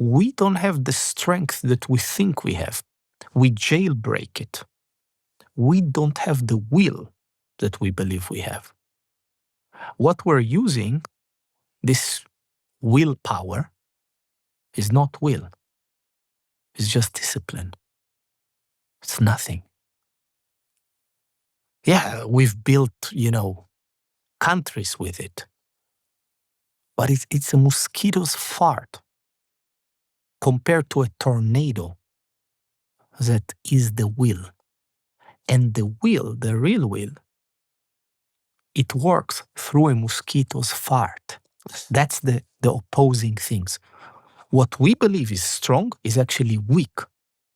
we don't have the strength that we think we have. We jailbreak it. We don't have the will that we believe we have. What we're using, this willpower, is not will. It's just discipline. It's nothing. Yeah, we've built, countries with it. But it's a mosquito's fart compared to a tornado that is the will. And the will, the real will, it works through a mosquito's fart. That's the opposing things. What we believe is strong is actually weak.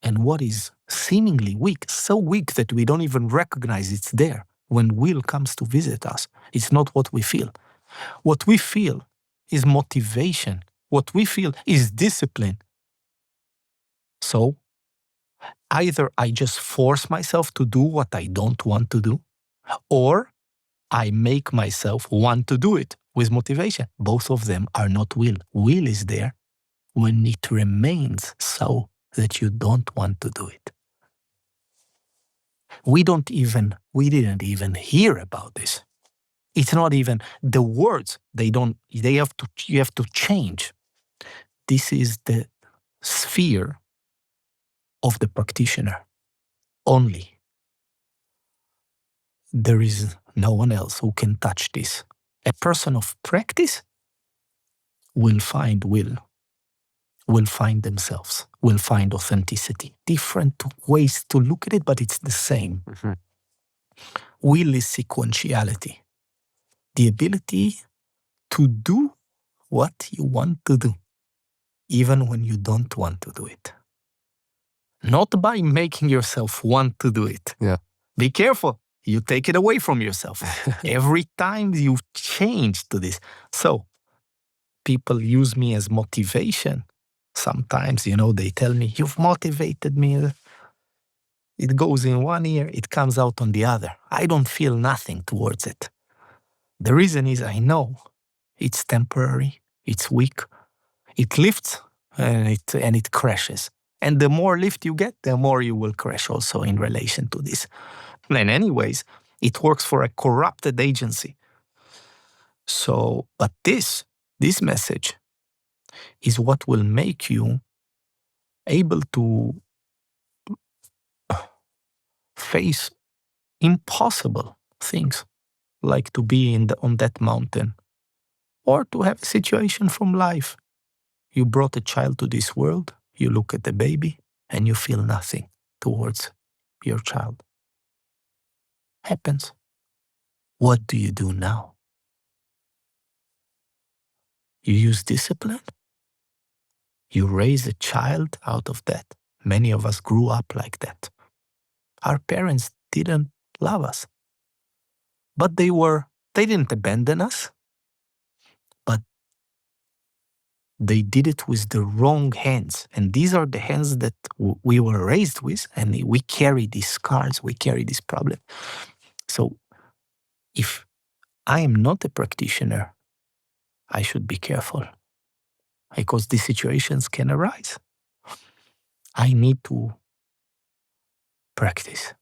And what is seemingly weak, so weak that we don't even recognize it's there. When will comes to visit us, it's not what we feel. What we feel is motivation. What we feel is discipline. So, either I just force myself to do what I don't want to do, or I make myself want to do it with motivation. Both of them are not will. Will is there when it remains so that you don't want to do it. We didn't even hear about this. It's not even the words. You have to change. This is the sphere of the practitioner only. There is no one else who can touch this. A person of practice will find themselves, will find authenticity. Different ways to look at it, but it's the same. Mm-hmm. Will is sequentiality. The ability to do what you want to do, even when you don't want to do it. Not by making yourself want to do it. Yeah. Be careful. You take it away from yourself. Every time you change to this. So, people use me as motivation. Sometimes, they tell me, you've motivated me. It goes in one ear, it comes out on the other. I don't feel nothing towards it. The reason is I know it's temporary, it's weak, it lifts and it crashes. And the more lift you get, the more you will crash also in relation to this. And anyways, it works for a corrupted agency. So, but this message is what will make you able to face impossible things, like to be on that mountain, or to have a situation from life. You brought a child to this world, you look at the baby, and you feel nothing towards your child. Happens. What do you do now? You use discipline? You raise a child out of that. Many of us grew up like that. Our parents didn't love us. But they didn't abandon us. But they did it with the wrong hands. And these are the hands that we were raised with, and we carry these scars, we carry this problem. So if I am not a practitioner, I should be careful, because these situations can arise. I need to practice.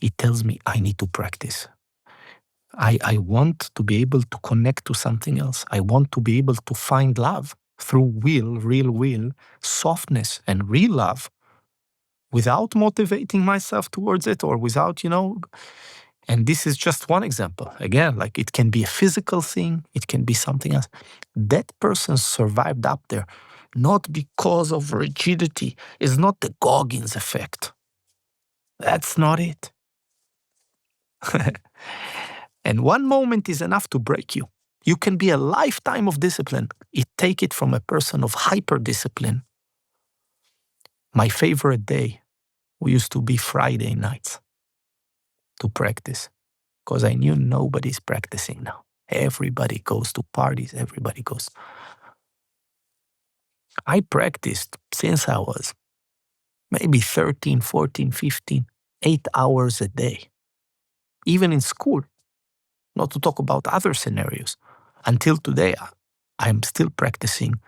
It tells me I need to practice. I want to be able to connect to something else. I want to be able to find love through real will, softness and real love, without motivating myself towards it, or without, and this is just one example. Again, like it can be a physical thing, it can be something else. That person survived up there, not because of rigidity. It's not the Goggins effect. That's not it. And one moment is enough to break you. You can be a lifetime of discipline. Take it from a person of hyper-discipline. My favorite day used to be Friday nights to practice, because I knew nobody's practicing now. Everybody goes to parties, everybody goes. I practiced since I was maybe 13, 14, 15, 8 hours a day. Even in school, not to talk about other scenarios. Until today, I'm still practicing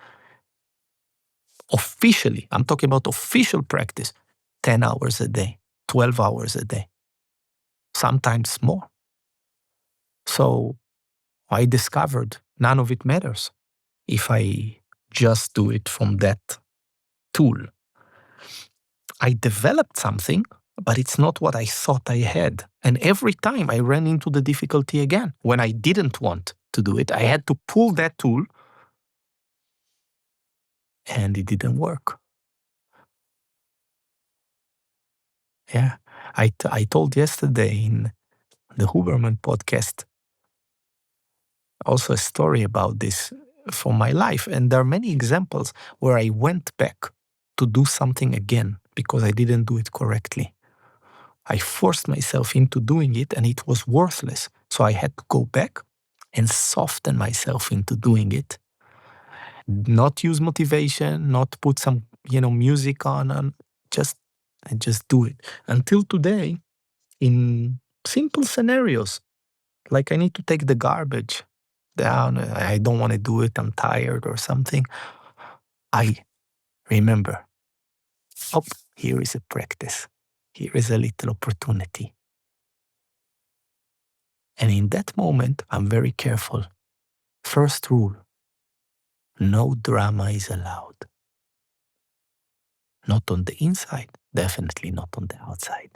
officially, I'm talking about official practice, 10 hours a day, 12 hours a day, sometimes more. So I discovered none of it matters if I just do it from that tool. I developed something, but it's not what I thought I had. And every time I ran into the difficulty again. When I didn't want to do it, I had to pull that tool, and it didn't work. Yeah. I told yesterday in the Huberman podcast also a story about this from my life. And there are many examples where I went back to do something again because I didn't do it correctly. I forced myself into doing it and it was worthless. So I had to go back and soften myself into doing it. Not use motivation, not put some, music on, and just do it. Until today, in simple scenarios, like I need to take the garbage down, I don't want to do it, I'm tired or something, I remember, oh, here is a practice. Here is a little opportunity. And in that moment, I'm very careful. First rule, no drama is allowed. Not on the inside, definitely not on the outside.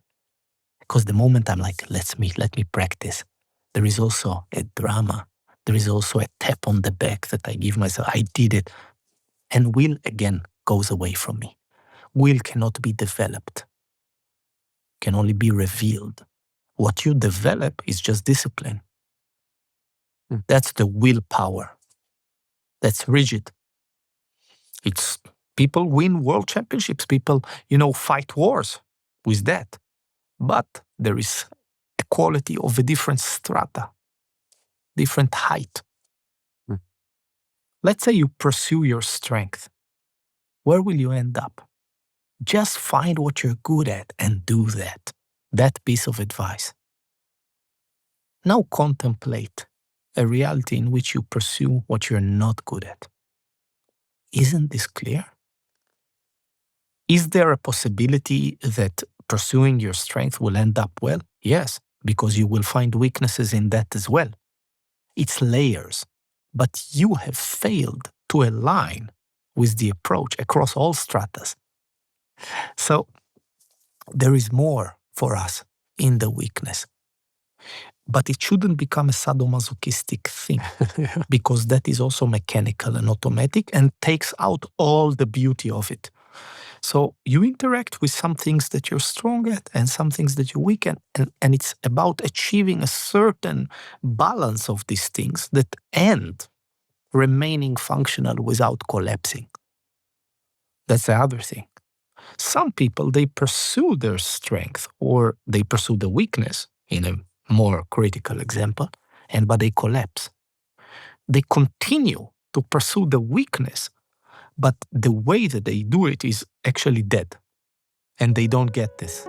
Because the moment I'm like, let me practice, there is also a drama. There is also a tap on the back that I give myself. I did it. And will again goes away from me. Will cannot be developed, can only be revealed. What you develop is just discipline. That's the willpower. That's rigid. It's people win world championships. People, fight wars with that. But there is a quality of a different strata, different height. Let's say you pursue your strength. Where will you end up? Just find what you're good at and do that. That piece of advice. Now contemplate a reality in which you pursue what you're not good at. Isn't this clear? Is there a possibility that pursuing your strength will end up well? Yes, because you will find weaknesses in that as well. It's layers, but you have failed to align with the approach across all stratas. So there is more for us in the weakness. But it shouldn't become a sadomasochistic thing, because that is also mechanical and automatic and takes out all the beauty of it. So you interact with some things that you're strong at and some things that you're weak at, and it's about achieving a certain balance of these things that end remaining functional without collapsing. That's the other thing. Some people, they pursue their strength or they pursue the weakness in a more critical example, but they collapse. They continue to pursue the weakness, but the way that they do it is actually dead. And they don't get this.